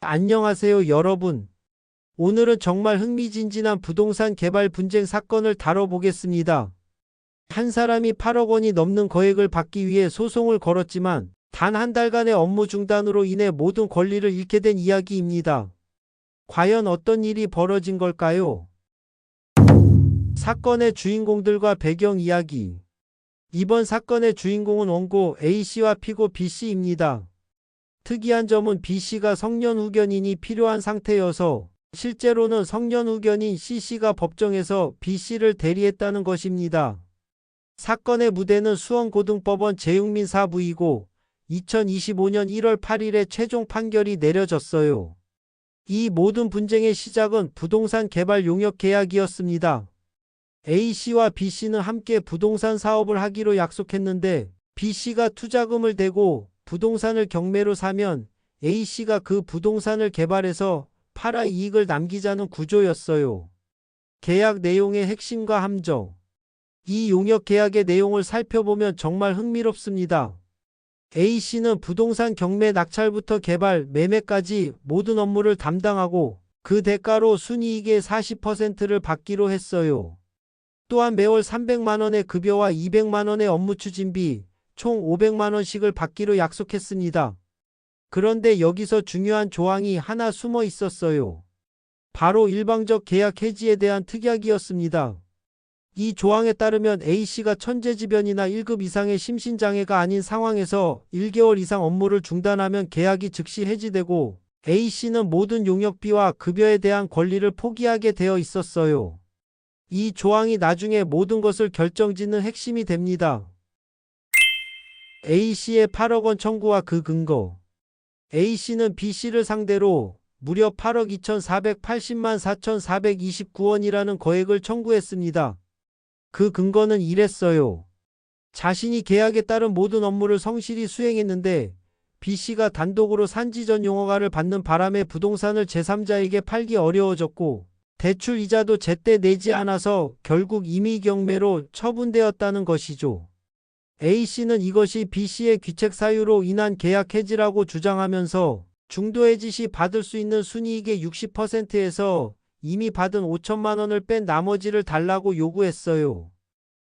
안녕하세요, 여러분. 오늘은 정말 흥미진진한 부동산 개발 분쟁 사건을 다뤄보겠습니다. 한 사람이 8억 원이 넘는 거액을 받기 위해 소송을 걸었지만 단 한 달간의 업무 중단으로 인해 모든 권리를 잃게 된 이야기입니다. 과연 어떤 일이 벌어진 걸까요? 사건의 주인공들과 배경 이야기. 이번 사건의 주인공은 원고 A씨와 피고 B씨입니다. 특이한 점은 B씨가 성년후견인이 필요한 상태여서 실제로는 성년후견인 C씨가 법정에서 B씨를 대리했다는 것입니다. 사건의 무대는 수원고등법원 재육민 사부이고 2025년 1월 8일에 최종 판결이 내려졌어요. 이 모든 분쟁의 시작은 부동산 개발 용역 계약이었습니다. A씨와 B씨는 함께 부동산 사업을 하기로 약속했는데 B씨가 투자금을 대고 부동산을 경매로 사면 A씨가 그 부동산을 개발해서 팔아 이익을 남기자는 구조였어요. 계약 내용의 핵심과 함정. 이 용역 계약의 내용을 살펴보면 정말 흥미롭습니다. A씨는 부동산 경매 낙찰부터 개발, 매매까지 모든 업무를 담당하고 그 대가로 순이익의 40%를 받기로 했어요. 또한 매월 300만원의 급여와 200만원의 업무 추진비, 총 500만원씩을 받기로 약속했습니다. 그런데 여기서 중요한 조항이 하나 숨어 있었어요. 바로 일방적 계약 해지에 대한 특약이었습니다. 이 조항에 따르면 A씨가 천재지변이나 1급 이상의 심신장애가 아닌 상황에서 1개월 이상 업무를 중단하면 계약이 즉시 해지되고 A씨는 모든 용역비와 급여에 대한 권리를 포기하게 되어 있었어요. 이 조항이 나중에 모든 것을 결정짓는 핵심이 됩니다. A씨의 8억 원 청구와 그 근거. A씨는 B씨를 상대로 무려 8억 2,480만 4,429원이라는 거액을 청구했습니다. 그 근거는 이랬어요. 자신이 계약에 따른 모든 업무를 성실히 수행했는데 B씨가 단독으로 산지 전용허가를 받는 바람에 부동산을 제3자에게 팔기 어려워졌고 대출 이자도 제때 내지 않아서 결국 임의경매로 처분되었다는 것이죠. A씨는 이것이 B씨의 귀책 사유로 인한 계약 해지라고 주장하면서 중도해지 시 받을 수 있는 순이익의 60%에서 이미 받은 5천만 원을 뺀 나머지를 달라고 요구했어요.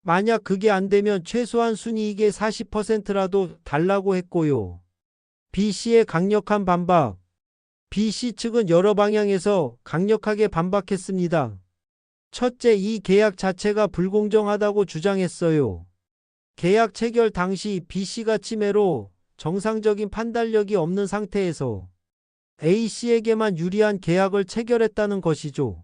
만약 그게 안 되면 최소한 순이익의 40%라도 달라고 했고요. B씨의 강력한 반박. B씨 측은 여러 방향에서 강력하게 반박했습니다. 첫째, 이 계약 자체가 불공정하다고 주장했어요. 계약 체결 당시 B씨가 치매로 정상적인 판단력이 없는 상태에서 A씨에게만 유리한 계약을 체결했다는 것이죠.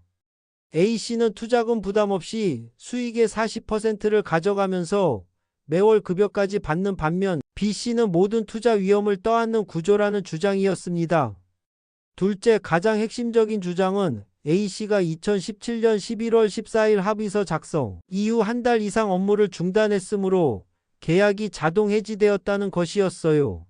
A씨는 투자금 부담 없이 수익의 40%를 가져가면서 매월 급여까지 받는 반면 B씨는 모든 투자 위험을 떠안는 구조라는 주장이었습니다. 둘째, 가장 핵심적인 주장은 A씨가 2017년 11월 14일 합의서 작성 이후 한 달 이상 업무를 중단했으므로 계약이 자동 해지되었다는 것이었어요.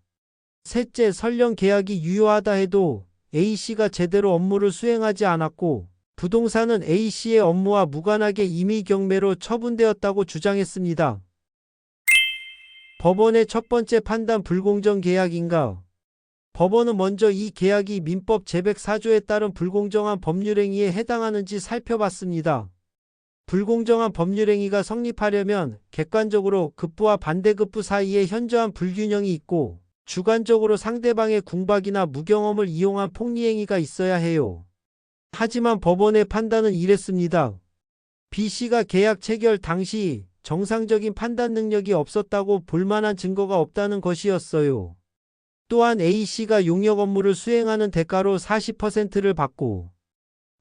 셋째, 설령 계약이 유효하다 해도 A씨가 제대로 업무를 수행하지 않았고 부동산은 A씨의 업무와 무관하게 임의경매로 처분되었다고 주장했습니다. 법원의 첫 번째 판단, 불공정 계약인가? 법원은 먼저 이 계약이 민법 제104조에 따른 불공정한 법률행위에 해당하는지 살펴봤습니다. 불공정한 법률행위가 성립하려면 객관적으로 급부와 반대급부 사이에 현저한 불균형이 있고 주관적으로 상대방의 궁박이나 무경험을 이용한 폭리행위가 있어야 해요. 하지만 법원의 판단은 이랬습니다. B씨가 계약 체결 당시 정상적인 판단 능력이 없었다고 볼만한 증거가 없다는 것이었어요. 또한 A씨가 용역 업무를 수행하는 대가로 40%를 받고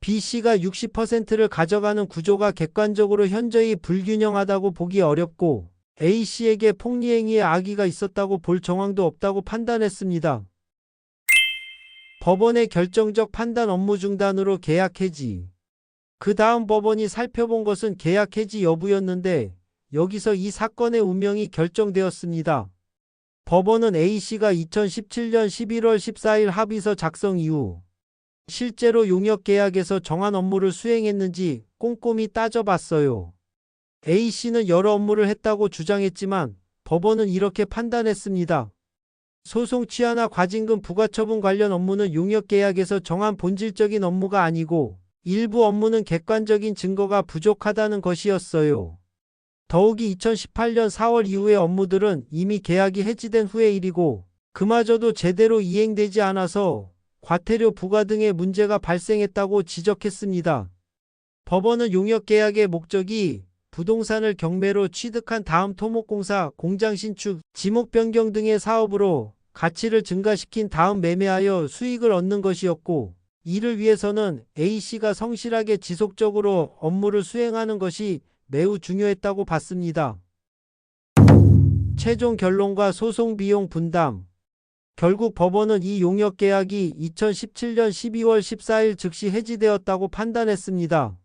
B씨가 60%를 가져가는 구조가 객관적으로 현저히 불균형하다고 보기 어렵고 A씨에게 폭리행위의 악의가 있었다고 볼 정황도 없다고 판단했습니다. 법원의 결정적 판단, 업무 중단으로 계약 해지. 그 다음 법원이 살펴본 것은 계약 해지 여부였는데 여기서 이 사건의 운명이 결정되었습니다. 법원은 A씨가 2017년 11월 14일 합의서 작성 이후 실제로 용역 계약에서 정한 업무를 수행했는지 꼼꼼히 따져봤어요. A씨는 여러 업무를 했다고 주장했지만 법원은 이렇게 판단했습니다. 소송 취하나 과징금 부과처분 관련 업무는 용역계약에서 정한 본질적인 업무가 아니고 일부 업무는 객관적인 증거가 부족하다는 것이었어요. 더욱이 2018년 4월 이후의 업무들은 이미 계약이 해지된 후의 일이고 그마저도 제대로 이행되지 않아서 과태료 부과 등의 문제가 발생했다고 지적했습니다. 법원은 용역계약의 목적이 부동산을 경매로 취득한 다음 토목공사, 공장 신축, 지목 변경 등의 사업으로 가치를 증가시킨 다음 매매하여 수익을 얻는 것이었고 이를 위해서는 A씨가 성실하게 지속적으로 업무를 수행하는 것이 매우 중요했다고 봤습니다. 최종 결론과 소송 비용 분담. 결국 법원은 이 용역계약이 2017년 12월 14일 즉시 해지되었다고 판단했습니다.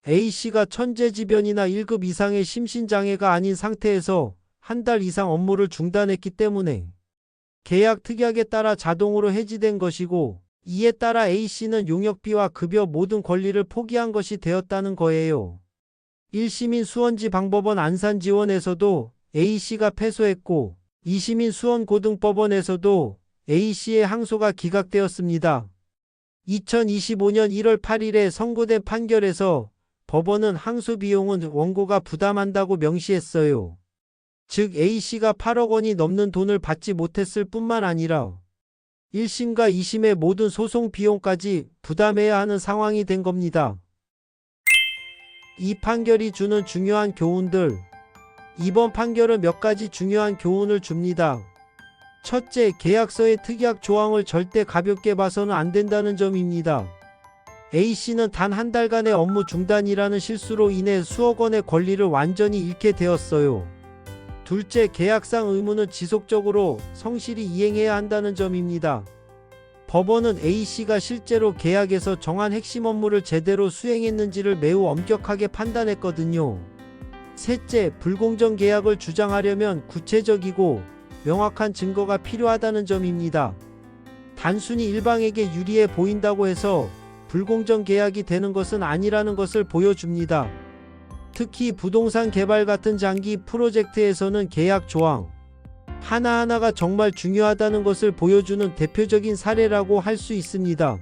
A씨가 천재지변이나 1급 이상의 심신장애가 아닌 상태에서 한 달 이상 업무를 중단했기 때문에 계약 특약에 따라 자동으로 해지된 것이고 이에 따라 A씨는 용역비와 급여 모든 권리를 포기한 것이 되었다는 거예요. 1심인 수원지방법원 안산지원에서도 A씨가 패소했고 2심인 수원고등법원에서도 A씨의 항소가 기각되었습니다. 2025년 1월 8일에 선고된 판결에서 법원은 항소 비용은 원고가 부담한다고 명시했어요. 즉 A씨가 8억 원이 넘는 돈을 받지 못했을 뿐만 아니라 1심과 2심의 모든 소송 비용까지 부담해야 하는 상황이 된 겁니다. 이 판결이 주는 중요한 교훈들. 이번 판결은 몇 가지 중요한 교훈을 줍니다. 첫째, 계약서의 특약 조항을 절대 가볍게 봐서는 안 된다는 점입니다. A씨는 단 한 달간의 업무 중단이라는 실수로 인해 수억 원의 권리를 완전히 잃게 되었어요. 둘째, 계약상 의무는 지속적으로 성실히 이행해야 한다는 점입니다. 법원은 A씨가 실제로 계약에서 정한 핵심 업무를 제대로 수행했는지를 매우 엄격하게 판단했거든요. 셋째, 불공정 계약을 주장하려면 구체적이고 명확한 증거가 필요하다는 점입니다. 단순히 일방에게 유리해 보인다고 해서 불공정 계약이 되는 것은 아니라는 것을 보여줍니다. 특히 부동산 개발 같은 장기 프로젝트에서는 계약 조항 하나하나가 정말 중요하다는 것을 보여주는 대표적인 사례라고 할 수 있습니다.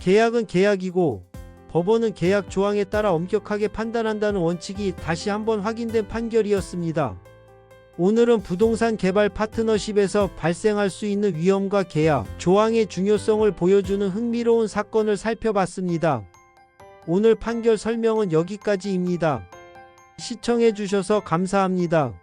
계약은 계약이고 법원은 계약 조항에 따라 엄격하게 판단한다는 원칙이 다시 한번 확인된 판결이었습니다. 오늘은 부동산 개발 파트너십에서 발생할 수 있는 위험과 계약 조항의 중요성을 보여주는 흥미로운 사건을 살펴봤습니다. 오늘 판결 설명은 여기까지입니다. 시청해주셔서 감사합니다.